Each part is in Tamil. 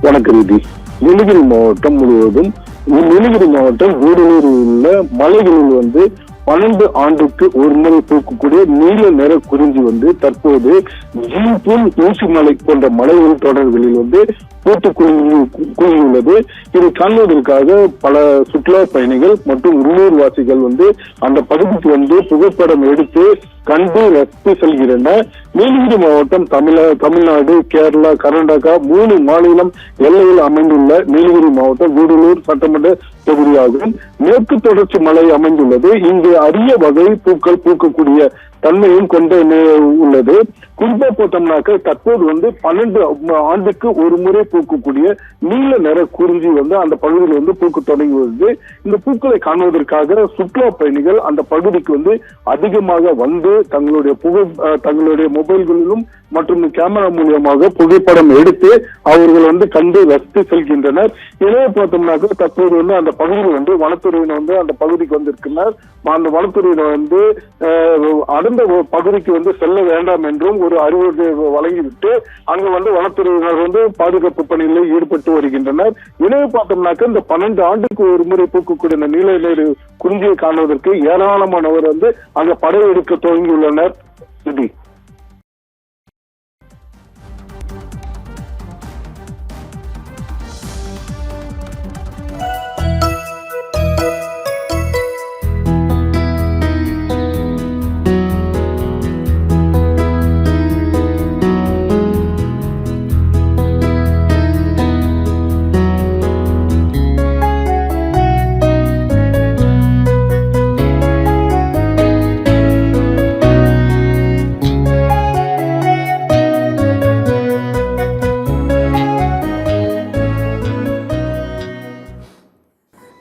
வணக்கம் நிதி. நீலகிரி மாவட்டம் முழுவதும் நீலகிரி மாவட்டம் கூடலூரில் உள்ள மலைகளில் 12 ஆண்டுக்கு ஒரு முறை பூக்கக்கூடிய நீல நிற குறிஞ்சி தற்போது ஜீன்பூல் ஊசிமலை போன்ற மலைகள் தொடர்களில் பூத்து குலுங்கியுள்ளது. இதை காண்பதற்காக பல சுற்றுலா பயணிகள் மற்றும் உள்ளூர் வாசிகள் அந்த பகுதிக்கு புகைப்படம் எடுத்து கண்டு ரசித்து செல்கின்றனர். நீலகிரி மாவட்டம் தமிழ்நாடு, கேரளா, கர்நாடகா 3 மாநிலம் எல்லையில் அமைந்துள்ள நீலகிரி மாவட்டம் கூடலூர் சட்டமன்ற தொகுதியாகும். மேற்கு தொடர்ச்சி மலை அமைந்துள்ளது. இங்கு அரிய வகை பூக்கள் பூக்கக்கூடிய தன்மையும் கொண்ட உள்ளது. குறிப்பா பார்த்தோம்னாக்க தற்போது 12 ஆண்டுக்கு ஒரு முறை பூக்கக்கூடிய நீல நிற குறிஞ்சி அந்த பகுதியில் பூக்க தொடங்குவது. இந்த பூக்களை காணுவதற்காக சுற்றுலா பயணிகள் அந்த பகுதிக்கு அதிகமாக தங்களுடைய மொபைல்களிலும் மற்றும் கேமரா மூலியமாக புகைப்படம் எடுத்து அவர்கள் கண்டு ரசித்து செல்கின்றனர். எனவே பார்த்தோம்னாக்க தற்போது அந்த பகுதியில் வனத்துறையினர் அந்த பகுதிக்கு வந்திருக்கிறார். அந்த வனத்துறையினர் அடர்ந்த பகுதிக்கு செல்ல வேண்டாம் என்றும் ஒரு அறிவுரை வழங்கிவிட்டு அங்கு வனத்துறையினர் பாதுகாப்பு பணிகளில் ஈடுபட்டு வருகின்றனர். எனவே பார்த்தோம்னாக்க இந்த 12 ஆண்டுக்கு ஒரு முறை பூக்கக்கூடிய இந்த நீல நிற குறிஞ்சியை காணுவதற்கு ஏராளமானவர் அங்க படையெடுக்க துவங்கியுள்ளனர். இது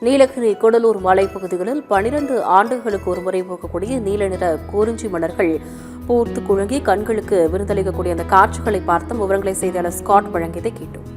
நீலகிரி கூடலூர் மலைப்பகுதிகளில் 12 ஆண்டுகளுக்கு ஒருமுறை பூக்கக்கூடிய நீல நிற குறிஞ்சி மலர்கள் பூத்து குலுங்கி கண்களுக்கு விருந்தளிக்கக்கூடிய அந்த காட்சிகளை பார்த்தும் விவரங்களை செய்தியாளர் ஸ்காட் வழங்கியதை கேட்டோம்.